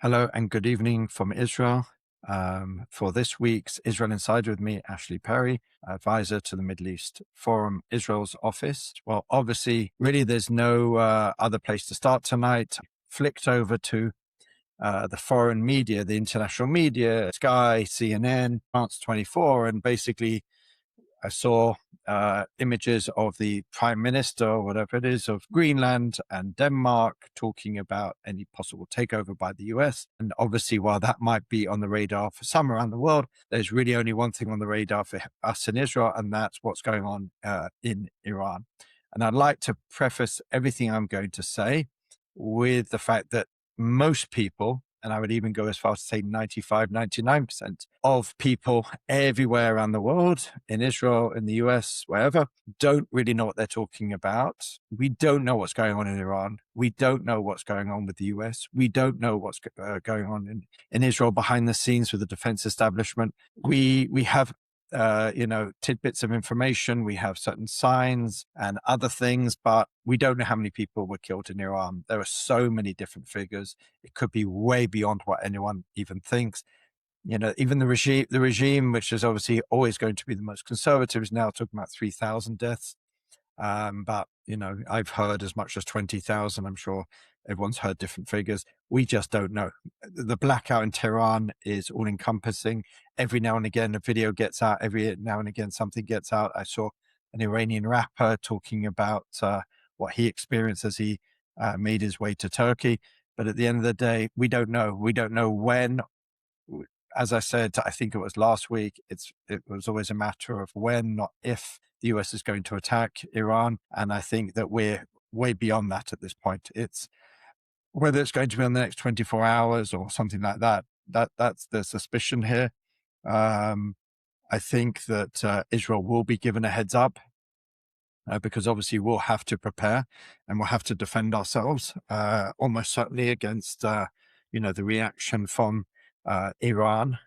Hello and good evening from Israel. For this week's Israel Insider with me, Ashley Perry, advisor to the Middle East Forum Israel's office. Well, obviously, really, there's no other place to start tonight. Flicked over to the foreign media, the international media, Sky, CNN, France 24, and basically I saw images of the prime minister, or whatever it is, of Greenland and Denmark talking about any possible takeover by the US. And obviously, while that might be on the radar for some around the world, there's really only one thing on the radar for us in Israel, and that's what's going on in Iran. And I'd like to preface everything I'm going to say with the fact that most people, and I would even go as far as to say 95, 99% of people everywhere around the world, in Israel, in the US, wherever, don't really know what they're talking about. We don't know what's going on in Iran. We don't know what's going on with the US. We don't know what's going on in Israel behind the scenes with the defense establishment. We have tidbits of information. We have certain signs and other things, but we don't know how many people were killed in Iran. There are so many different figures. It could be way beyond what anyone even thinks. Even the regime, which is obviously always going to be the most conservative, is now talking about 3,000 deaths. But I've heard as much as 20,000. I'm sure everyone's heard different figures. We just don't know. The blackout in Tehran is all encompassing. Every now and again, a video gets out. Every now and again, something gets out. I saw an Iranian rapper talking about what he experienced as he made his way to Turkey. But at the end of the day, we don't know. We don't know when. As I said, I think it was last week, it was always a matter of when, not if, the US is going to attack Iran. And I think that we're way beyond that at this point. It's whether it's going to be in the next 24 hours or something like that. That's the suspicion here. I think that Israel will be given a heads up because obviously we'll have to prepare and we'll have to defend ourselves almost certainly against, the reaction from Iran,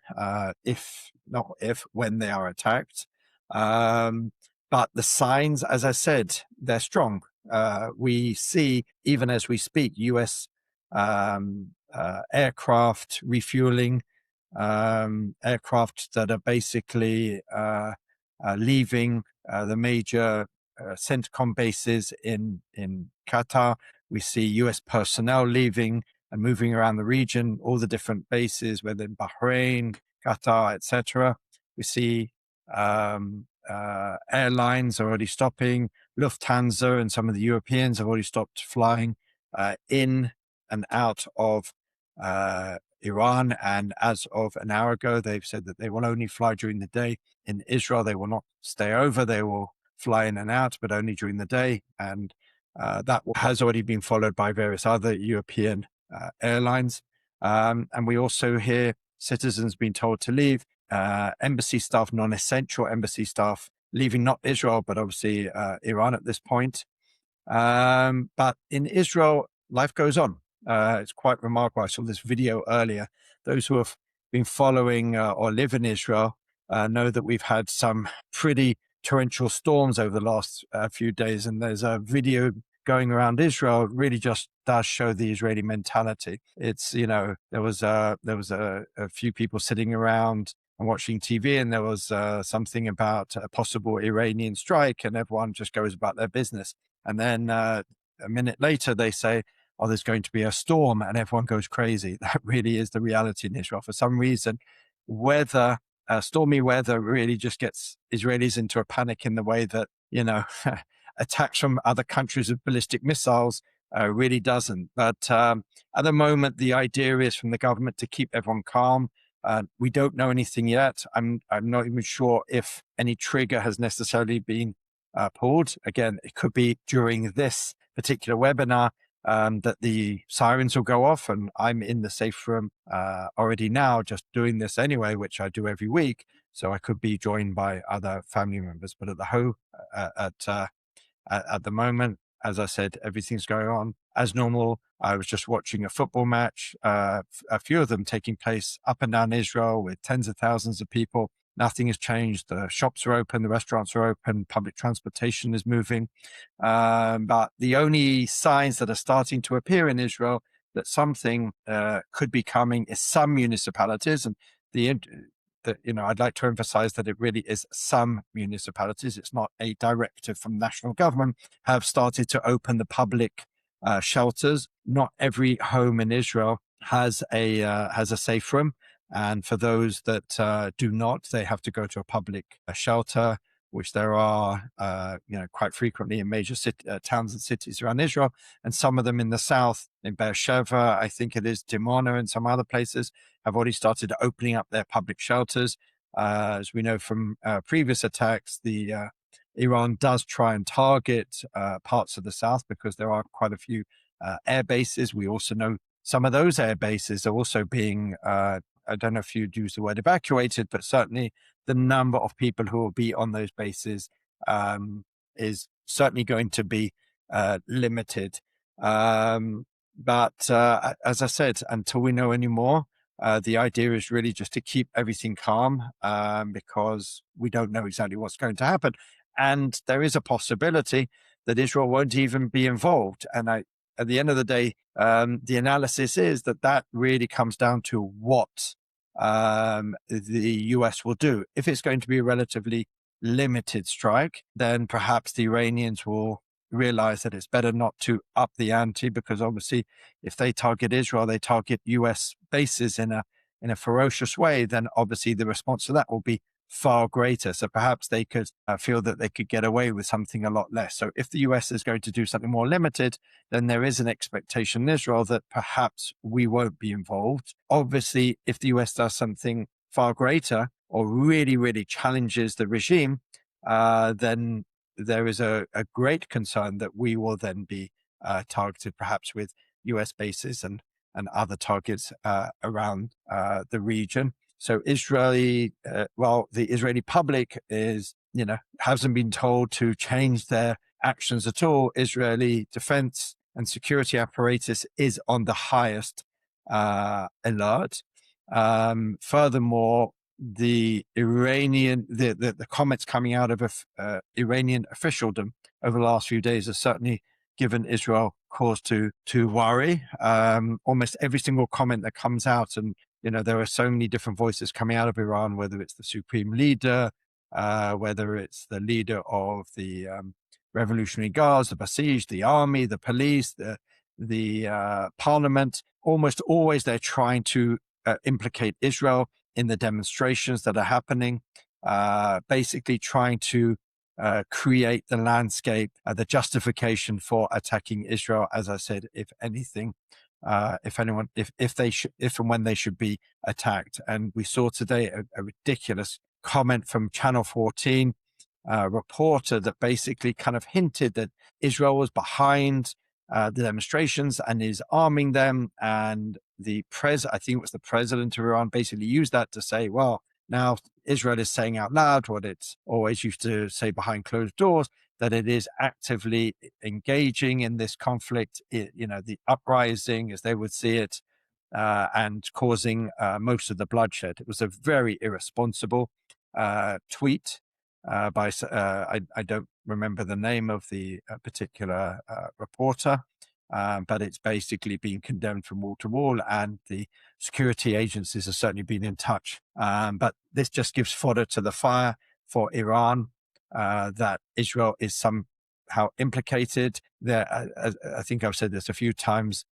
when they are attacked. But the signs, as I said, they're strong. We see, even as we speak, US aircraft refueling, aircraft that are basically leaving the major CENTCOM bases in Qatar. We see US personnel leaving and moving around the region, all the different bases, whether in Bahrain, Qatar, etc. We see airlines already stopping. Lufthansa and some of the Europeans have already stopped flying in and out of Iran. And as of an hour ago, they've said that they will only fly during the day. In Israel, they will not stay over. They will fly in and out, but only during the day. And that has already been followed by various other European airlines. And we also hear citizens being told to leave, embassy staff, non-essential embassy staff, leaving not Israel, but obviously Iran at this point. But in Israel, life goes on. It's quite remarkable. I saw this video earlier. Those who have been following or live in Israel know that we've had some pretty torrential storms over the last few days. And there's a video going around Israel really just does show the Israeli mentality. It's, there was a few people sitting around and watching TV, and there was something about a possible Iranian strike, and everyone just goes about their business. And then a minute later, they say, oh, there's going to be a storm, and everyone goes crazy. That really is the reality in Israel. For some reason, stormy weather really just gets Israelis into a panic in the way that, attacks from other countries with ballistic missiles really doesn't. But at the moment, the idea is from the government to keep everyone calm. We don't know anything yet. I'm not even sure if any trigger has necessarily been pulled. Again, it could be during this particular webinar that the sirens will go off, and I'm in the safe room already now, just doing this anyway, which I do every week. So I could be joined by other family members, but at the moment, as I said, everything's going on as normal. I was just watching a football match, a few of them taking place up and down Israel with tens of thousands of people. Nothing has changed. The shops are open, the restaurants are open, public transportation is moving. But the only signs that are starting to appear in Israel that something could be coming is some municipalities, and I'd like to emphasize that it really is some municipalities. It's not a directive from national government, have started to open the public shelters. Not every home in Israel has a safe room. And for those that do not, they have to go to a public shelter, which there are, quite frequently in major towns and cities around Israel, and some of them in the south, in Beersheba, I think it is, Dimona, and some other places have already started opening up their public shelters. As we know from previous attacks, Iran does try and target parts of the south because there are quite a few air bases. We also know some of those air bases are also being, I don't know if you'd use the word evacuated, but certainly the number of people who will be on those bases is certainly going to be limited. But as I said, until we know any more, the idea is really just to keep everything calm because we don't know exactly what's going to happen. And there is a possibility that Israel won't even be involved. And at the end of the day, the analysis is that really comes down to what the US will do. If it's going to be a relatively limited strike, then perhaps the Iranians will realize that it's better not to up the ante, because obviously if they target Israel, they target US bases in a ferocious way, then obviously the response to that will be far greater. So perhaps they could feel that they could get away with something a lot less. So if the US is going to do something more limited, then there is an expectation in Israel that perhaps we won't be involved. Obviously, if the US does something far greater or really, really challenges the regime, then there is a great concern that we will then be targeted perhaps with US bases and other targets around the region. So the Israeli public hasn't been told to change their actions at all. Israeli defense and security apparatus is on the highest alert. Furthermore, the comments coming out of Iranian officialdom over the last few days has certainly given Israel cause to worry. Almost every single comment that comes out, and there are so many different voices coming out of Iran, whether it's the supreme leader, whether it's the leader of the Revolutionary Guards, the Basij, the army, the police, the parliament. Almost always they're trying to implicate Israel in the demonstrations that are happening, basically trying to create the landscape, the justification for attacking Israel. As I said, if anything, if and when they should be attacked. And we saw today a ridiculous comment from Channel 14, reporter that basically kind of hinted that Israel was behind the demonstrations and is arming them. And I think it was the president of Iran, basically used that to say, well, now Israel is saying out loud what it's always used to say behind closed doors, that it is actively engaging in this conflict, the uprising, as they would see it, and causing most of the bloodshed. It was a very irresponsible tweet by, I don't remember the name of the particular reporter, but it's basically been condemned from wall to wall, and the security agencies have certainly been in touch. But this just gives fodder to the fire for Iran, that Israel is somehow implicated. I think I've said this a few times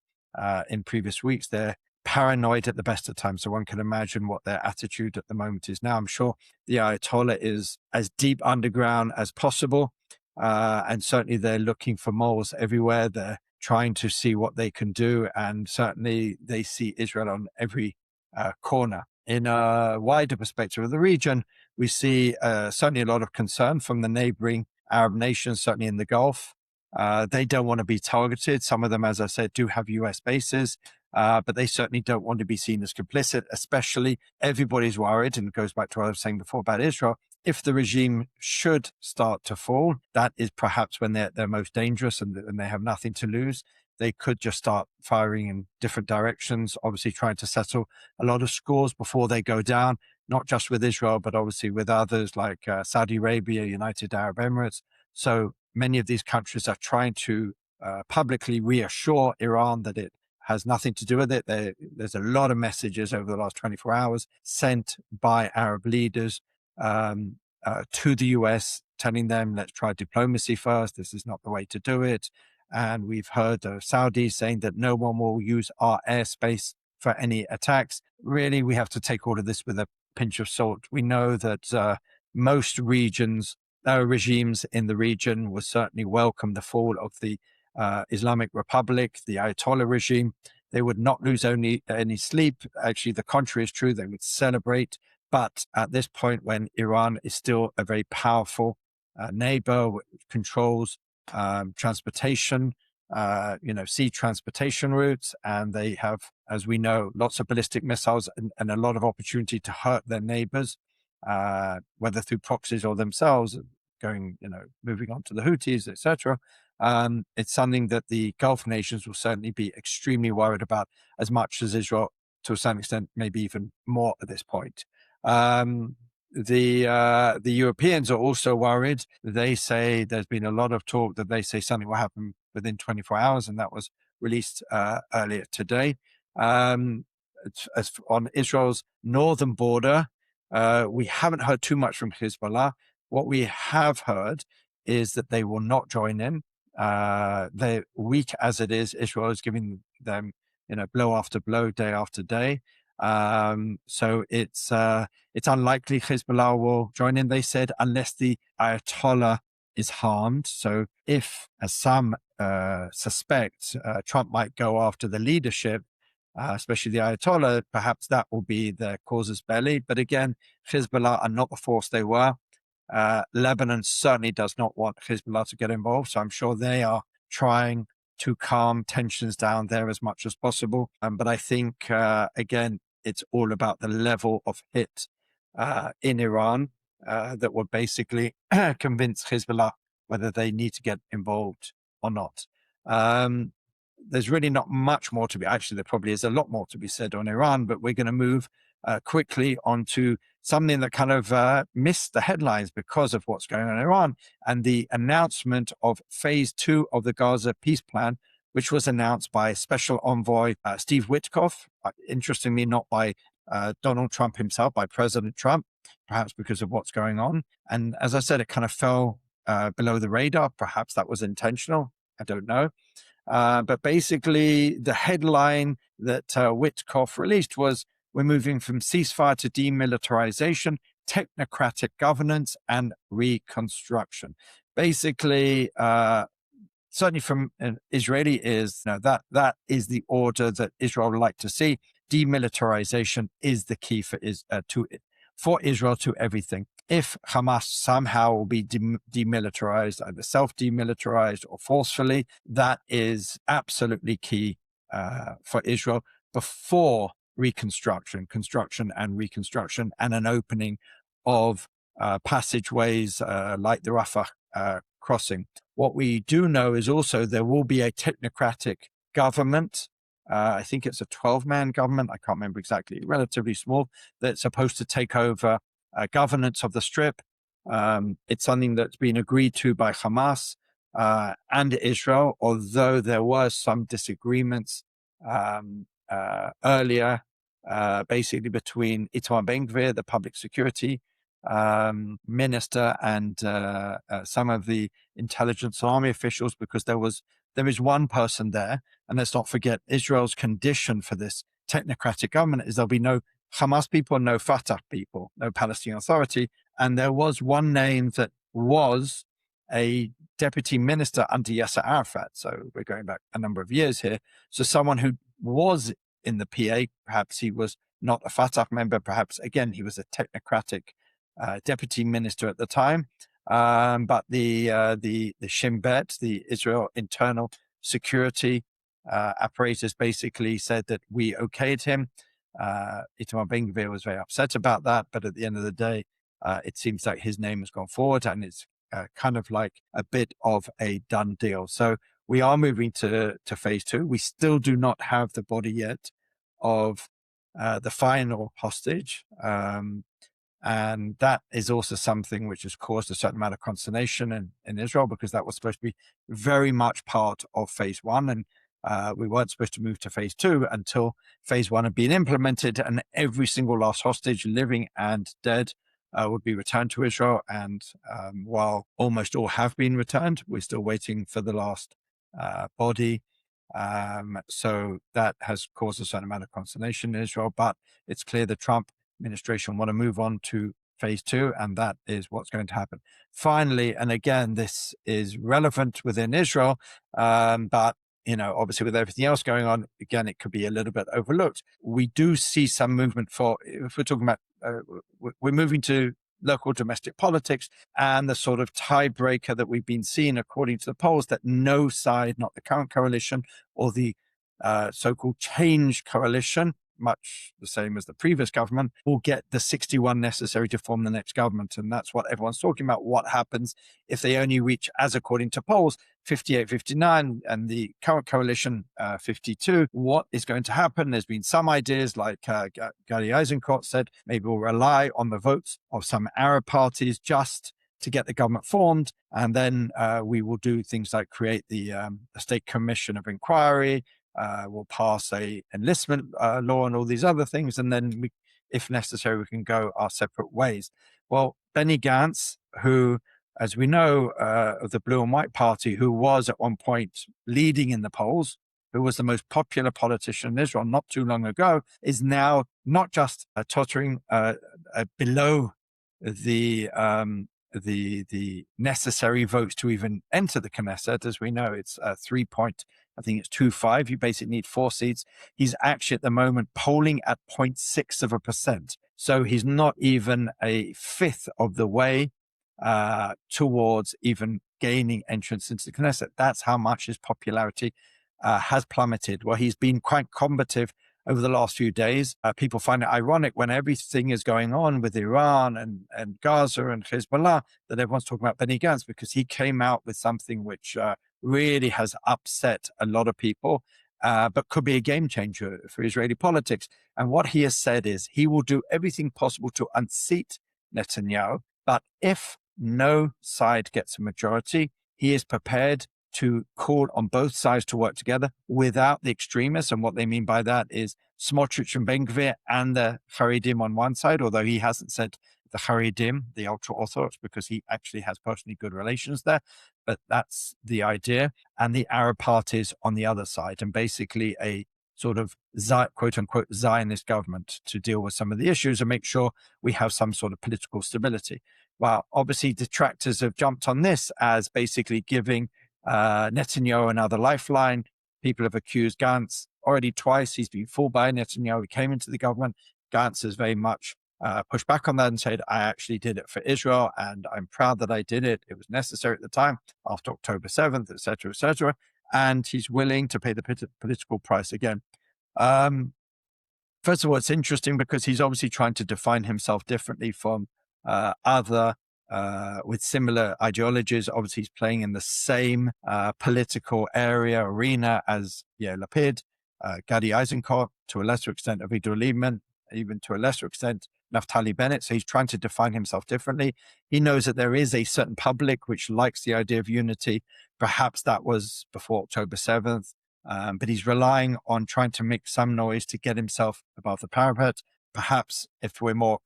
in previous weeks. They're paranoid at the best of times, so one can imagine what their attitude at the moment is now. I'm sure the Ayatollah is as deep underground as possible, and certainly they're looking for moles everywhere. They're trying to see what they can do, and certainly they see Israel on every corner. In a wider perspective of the region, we see certainly a lot of concern from the neighboring Arab nations, certainly in the Gulf. They don't want to be targeted. Some of them, as I said, do have US bases, but they certainly don't want to be seen as complicit, especially everybody's worried, and it goes back to what I was saying before about Israel. If the regime should start to fall, that is perhaps when they're most dangerous and they have nothing to lose. They could just start firing in different directions, obviously trying to settle a lot of scores before they go down, not just with Israel, but obviously with others like Saudi Arabia, United Arab Emirates. So many of these countries are trying to publicly reassure Iran that it has nothing to do with it. There's a lot of messages over the last 24 hours sent by Arab leaders to the US, telling them, let's try diplomacy first. This is not the way to do it. And we've heard the Saudis saying that no one will use our airspace for any attacks. Really, we have to take all of this with a pinch of salt. We know that most regimes in the region will certainly welcome the fall of the Islamic Republic, the Ayatollah regime. They would not lose any sleep. Actually, the contrary is true. They would celebrate. But at this point, when Iran is still a very powerful neighbor, which controls transportation, sea transportation routes, and they have, as we know, lots of ballistic missiles and a lot of opportunity to hurt their neighbors, whether through proxies or themselves, moving on to the Houthis, etc. It's something that the Gulf nations will certainly be extremely worried about, as much as Israel, to a certain extent, maybe even more at this point. The Europeans are also worried. They say there's been a lot of talk that they say something will happen within 24 hours, and that was released earlier today. As on Israel's northern border, we haven't heard too much from Hezbollah. What we have heard is that they will not join in. They're weak as it is. Israel is giving them, blow after blow, day after day. So it's unlikely Hezbollah will join in, they said, unless the Ayatollah is harmed. So if, as some suspect, Trump might go after the leadership, especially the Ayatollah, perhaps that will be the casus belli. But again, Hezbollah are not the force they were. Lebanon certainly does not want Hezbollah to get involved. So I'm sure they are trying to calm tensions down there as much as possible. But I think, again, it's all about the level of hit in Iran that will basically convince Hezbollah whether they need to get involved or not. There's really not much more to be, actually, there probably is a lot more to be said on Iran, but we're going to move quickly onto something that kind of missed the headlines because of what's going on in Iran, and the announcement of phase 2 of the Gaza peace plan, which was announced by Special Envoy Steve Witkoff, interestingly not by Donald Trump himself, by President Trump, perhaps because of what's going on. And as I said, it kind of fell below the radar. Perhaps that was intentional. I don't know. But basically, the headline that Witkoff released was, we're moving from ceasefire to demilitarization, technocratic governance, and reconstruction. Basically, certainly from an Israeli is, that is the order that Israel would like to see. Demilitarization is the key for Israel to everything. If Hamas somehow will be demilitarized, either self-demilitarized or forcefully, that is absolutely key for Israel before construction and reconstruction, and an opening of passageways like the Rafah crossing. What we do know is also there will be a technocratic government. I think it's a 12-man government. I can't remember exactly, relatively small, that's supposed to take over governance of the Strip. It's something that's been agreed to by Hamas and Israel, although there was some disagreements earlier, basically between Itamar Ben-Gvir, the public security minister, and some of the intelligence army officials, because there is one person there, and let's not forget Israel's condition for this technocratic government is there'll be no Hamas people, no Fatah people, no Palestinian Authority. And there was one name that was a deputy minister under Yasser Arafat. So we're going back a number of years here. So someone who was in the PA, perhaps he was not a Fatah member, perhaps, again, he was a technocratic deputy minister at the time. But the Shin Bet, the Israel internal security apparatus, basically said that we okayed him. Itamar Ben-Gvir was very upset about that, but at the end of the day, it seems like his name has gone forward, and it's kind of like a bit of a done deal. So we are moving to phase 2. We still do not have the body yet of the final hostage. And that is also something which has caused a certain amount of consternation in Israel, because that was supposed to be very much part of phase 1. And we weren't supposed to move to phase 2 until phase 1 had been implemented, and every single last hostage, living and dead, would be returned to Israel. And while almost all have been returned, we're still waiting for the last body. So that has caused a certain amount of consternation in Israel, but it's clear the Trump administration want to move on to phase 2, and that is what's going to happen. Finally, and again, this is relevant within Israel, but obviously with everything else going on, again, it could be a little bit overlooked. We do see some movement if we're talking about, we're moving to local domestic politics, and the sort of tiebreaker that we've been seeing according to the polls, that no side, not the current coalition or the so-called change coalition, much the same as the previous government, will get the 61 necessary to form the next government. And that's what everyone's talking about. What happens if they only reach, as according to polls, 58, 59, and the current coalition 52? What is going to happen? There's been some ideas, like Gadi Eisenkot said, maybe we'll rely on the votes of some Arab parties just to get the government formed, and then we will do things like create the State Commission of Inquiry. We'll pass a enlistment law and all these other things, and then, if necessary, we can go our separate ways. Well, Benny Gantz, who, as we know, of the Blue and White Party, who was at one point leading in the polls, who was the most popular politician in Israel not too long ago, is now not just tottering below the necessary votes to even enter the Knesset. As we know, it's 3.25. You basically need 4 seats. He's actually at the moment polling at 0.6%. So he's not even a fifth of the way towards even gaining entrance into the Knesset. That's how much his popularity has plummeted. Well, he's been quite combative over the last few days. People find it ironic when everything is going on with Iran and Gaza and Hezbollah that everyone's talking about Benny Gantz, because he came out with something which really has upset a lot of people, but could be a game changer for Israeli politics. And what he has said is he will do everything possible to unseat Netanyahu, but if no side gets a majority, he is prepared to call on both sides to work together without the extremists. And what they mean by that is Smotrich and Ben-Gvir and the Haredim on one side, although he hasn't said the Haredim, the ultra-Orthodox, because he actually has personally good relations there. But that's the idea. And the Arab parties on the other side, and basically a sort of quote-unquote Zionist government to deal with some of the issues and make sure we have some sort of political stability. Well, obviously, detractors have jumped on this as basically giving Netanyahu another lifeline. People have accused Gantz already twice. He's been fooled by Netanyahu. He came into the government. Gantz has very much pushed back on that and said, I actually did it for Israel, and I'm proud that I did it. It was necessary at the time, after October 7th, et cetera, et cetera. And he's willing to pay the political price again. First of all, it's interesting because he's obviously trying to define himself differently from other with similar ideologies. Obviously, he's playing in the same political arena as Yair Lapid, Gadi Eisenkot, to a lesser extent Avigdor Lieberman, even to a lesser extent Naftali Bennett. So he's trying to define himself differently. He knows that there is a certain public which likes the idea of unity. Perhaps that was before October 7th, but he's relying on trying to make some noise to get himself above the parapet. Perhaps if we're more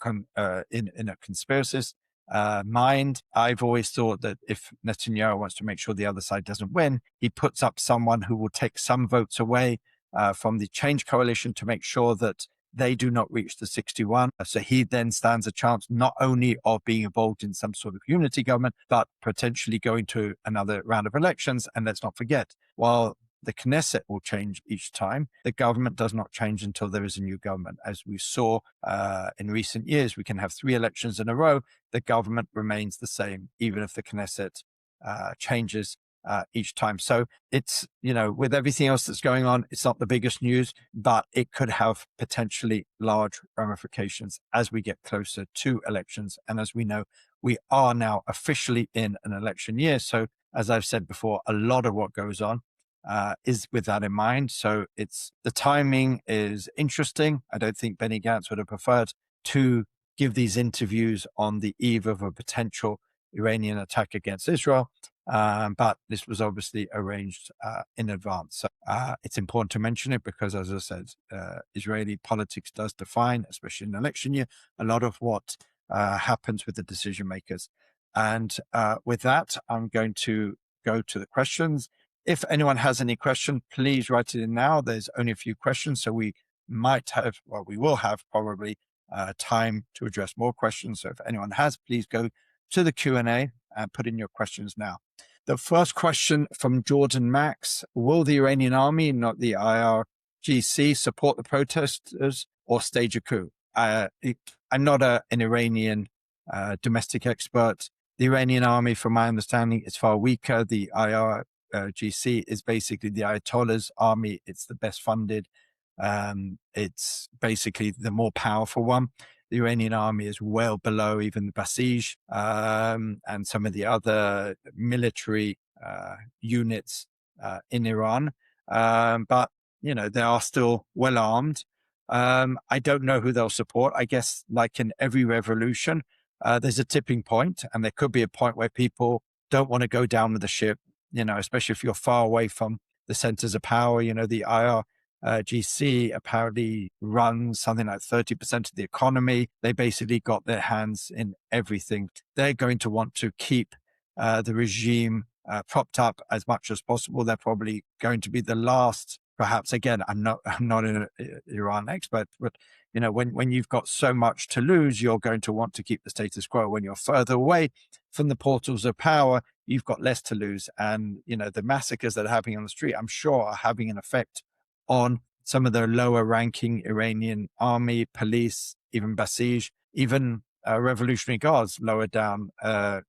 in a conspiracist mind, I've always thought that if Netanyahu wants to make sure the other side doesn't win, he puts up someone who will take some votes away from the Change Coalition to make sure that they do not reach the 61. So he then stands a chance not only of being involved in some sort of unity government, but potentially going to another round of elections. And let's not forget, while the Knesset will change each time, the government does not change until there is a new government. As we saw in recent years, we can have 3 elections in a row. The government remains the same, even if the Knesset changes each time. So it's, with everything else that's going on, it's not the biggest news, but it could have potentially large ramifications as we get closer to elections. And as we know, we are now officially in an election year. So as I've said before, a lot of what goes on is with that in mind. So the timing is interesting. I don't think Benny Gantz would have preferred to give these interviews on the eve of a potential Iranian attack against Israel. But this was obviously arranged in advance. So it's important to mention it because, as I said, Israeli politics does define, especially in an election year, a lot of what happens with the decision makers. And with that, I'm going to go to the questions. If anyone has any question, please write it in now. There's only a few questions, so we will have probably time to address more questions. So if anyone has, please go to the Q&A and put in your questions now. The first question from Jordan Max: will the Iranian army, not the IRGC, support the protesters or stage a coup? I'm not an Iranian domestic expert. The Iranian army, from my understanding, is far weaker. The IRGC is basically the Ayatollah's army. It's the best funded. It's basically the more powerful one. The Iranian army is well below even the Basij and some of the other military units in Iran. But, they are still well armed. I don't know who they'll support. I guess, like in every revolution, there's a tipping point, and there could be a point where people don't want to go down with the ship, especially if you're far away from the centers of power. The GC apparently runs something like 30% of the economy. They basically got their hands in everything. They're going to want to keep the regime propped up as much as possible. They're probably going to be the last, perhaps, again, I'm not an Iran expert, but when you've got so much to lose, you're going to want to keep the status quo. When you're further away from the portals of power, you've got less to lose. And, the massacres that are happening on the street, I'm sure, are having an effect on some of the lower ranking Iranian army, police, even Basij, even Revolutionary Guards lower down.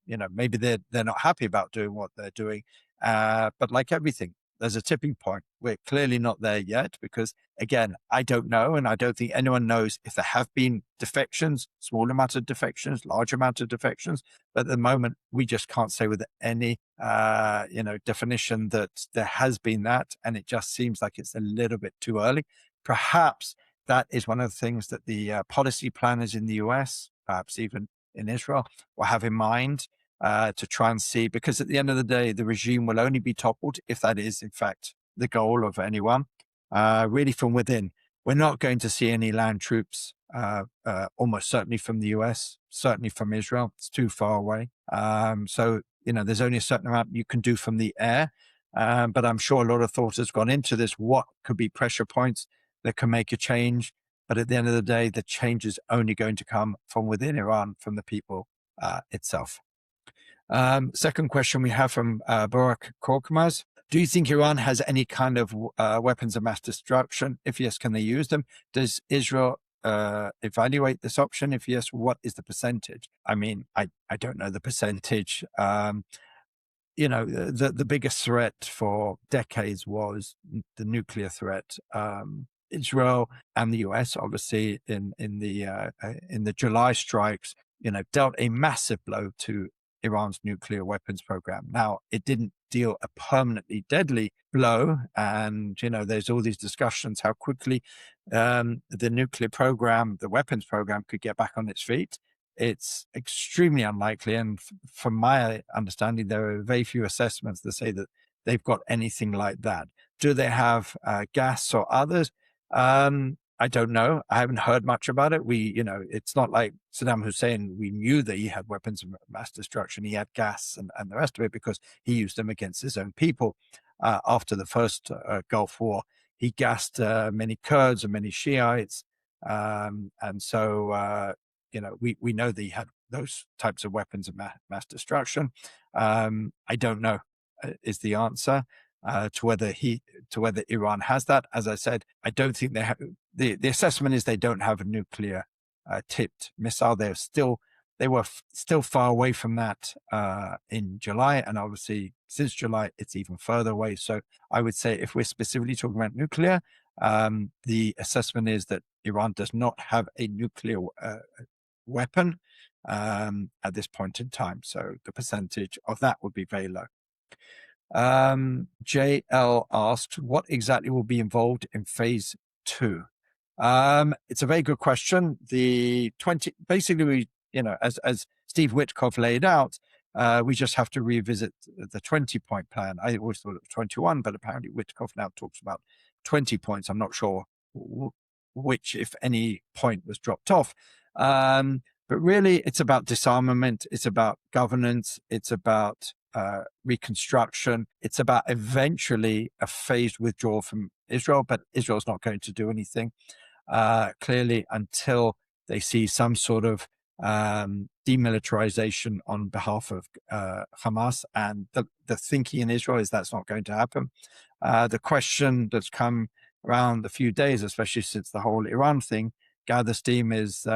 Maybe they're not happy about doing what they're doing. But like everything, there's a tipping point. We're clearly not there yet because, again, I don't know, and I don't think anyone knows if there have been defections, small amount of defections, large amount of defections. But at the moment, we just can't say with any, definition that there has been that, and it just seems like it's a little bit too early. Perhaps that is one of the things that the policy planners in the US, perhaps even in Israel, will have in mind. To try and see, because at the end of the day, the regime will only be toppled if that is, in fact, the goal of anyone, really from within. We're not going to see any land troops, almost certainly from the US, certainly from Israel. It's too far away. So, there's only a certain amount you can do from the air. But I'm sure a lot of thought has gone into this. What could be pressure points that can make a change? But at the end of the day, the change is only going to come from within Iran, from the people itself. Second question we have from Barak Korkmaz: do you think Iran has any kind of weapons of mass destruction? If yes, can they use them? Does Israel evaluate this option? If yes, what is the percentage? I mean, I don't know the percentage. The biggest threat for decades was the nuclear threat. Israel and the US, obviously, in the July strikes, dealt a massive blow to Iran's nuclear weapons program. Now, it didn't deal a permanently deadly blow, and there's all these discussions how quickly the nuclear program, the weapons program, could get back on its feet. It's extremely unlikely, and from my understanding, there are very few assessments that say that they've got anything like that. Do they have gas or others? I don't know. I haven't heard much about it. It's not like Saddam Hussein. We knew that he had weapons of mass destruction. He had gas and the rest of it because he used them against his own people. After the first Gulf War, he gassed many Kurds and many Shiites. And so, we know that he had those types of weapons of mass destruction. I don't know is the answer. To whether Iran has that. As I said, I don't think they have. The assessment is they don't have a nuclear tipped missile. They were still far away from that in July, and obviously since July it's even further away. So I would say if we're specifically talking about nuclear, the assessment is that Iran does not have a nuclear weapon at this point in time. So the percentage of that would be very low. JL asked, what exactly will be involved in phase 2? It's a very good question. Basically, as Steve Witkoff laid out, We just have to revisit the 20-point plan. I always thought it was 21, but apparently Witkoff now talks about 20 points. I'm not sure which, if any, point was dropped off. But really, it's about disarmament. It's about governance. It's about reconstruction. It's about eventually a phased withdrawal from Israel, but Israel's not going to do anything clearly until they see some sort of demilitarization on behalf of Hamas. And the thinking in Israel is that's not going to happen. The question that's come around a few days, especially since the whole Iran thing gathers steam, is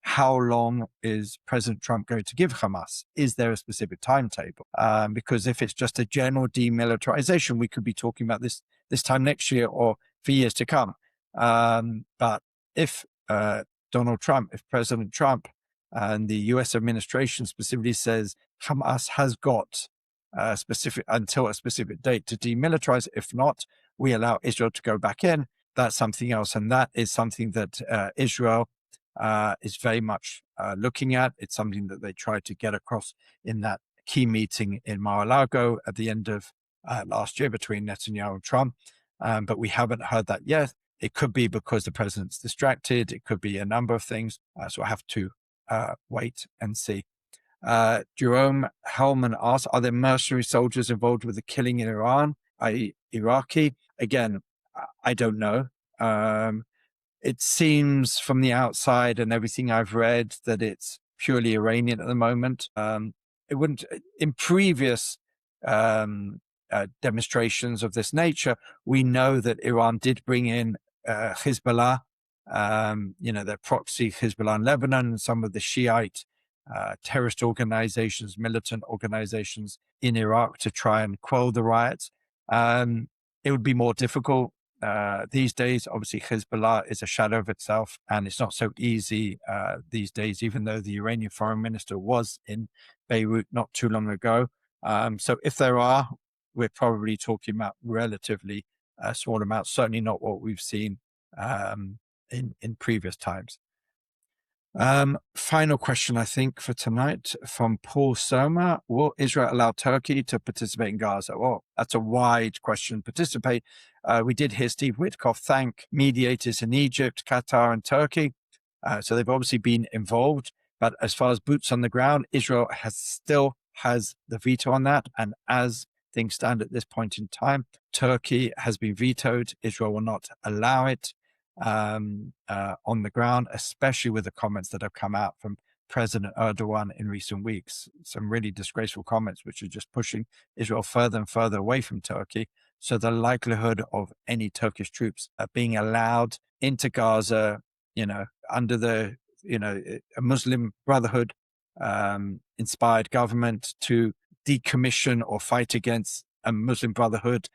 how long is President Trump going to give Hamas? Is there a specific timetable? Because if it's just a general demilitarization, we could be talking about this time next year or for years to come. But if if President Trump and the U.S. administration specifically says Hamas has got until a specific date to demilitarize, if not, we allow Israel to go back in, that's something else. And that is something that Israel is very much looking at. It's something that they tried to get across in that key meeting in Mar-a-Lago at the end of last year between Netanyahu and Trump. But we haven't heard that yet. It could be because the president's distracted. It could be a number of things. So I have to wait and see. Jerome Hellman asks, are there mercenary soldiers involved with the killing in Iran, i.e. Iraqi? Again, I don't know. It seems from the outside and everything I've read that it's purely Iranian at the moment. It wouldn't, in previous demonstrations of this nature, we know that Iran did bring in Hezbollah, their proxy Hezbollah in Lebanon, and some of the Shiite terrorist organizations, militant organizations in Iraq to try and quell the riots. It would be more difficult these days. Obviously, Hezbollah is a shadow of itself, and it's not so easy these days, even though the Iranian foreign minister was in Beirut not too long ago. So if there are, we're probably talking about relatively small amounts, certainly not what we've seen in previous times. Final question, I think, for tonight from Paul Soma. Will Israel allow Turkey to participate in Gaza? Well, that's a wide question. Participate. We did hear Steve Witkoff thank mediators in Egypt, Qatar, and Turkey. So they've obviously been involved. But as far as boots on the ground, Israel still has the veto on that. And as things stand at this point in time, Turkey has been vetoed. Israel will not allow it on the ground, especially with the comments that have come out from President Erdogan in recent weeks. Some really disgraceful comments, which are just pushing Israel further and further away from Turkey. So the likelihood of any Turkish troops being allowed into Gaza, under the, a Muslim Brotherhood inspired government to decommission or fight against a Muslim Brotherhood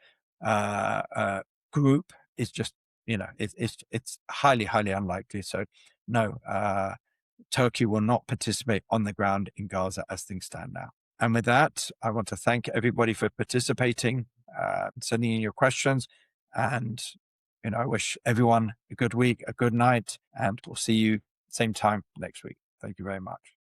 group is just, it's highly, highly unlikely. So no, Turkey will not participate on the ground in Gaza as things stand now. And with that, I want to thank everybody for participating, sending in your questions, and I wish everyone a good week, a good night, and we'll see you same time next week. Thank you very much.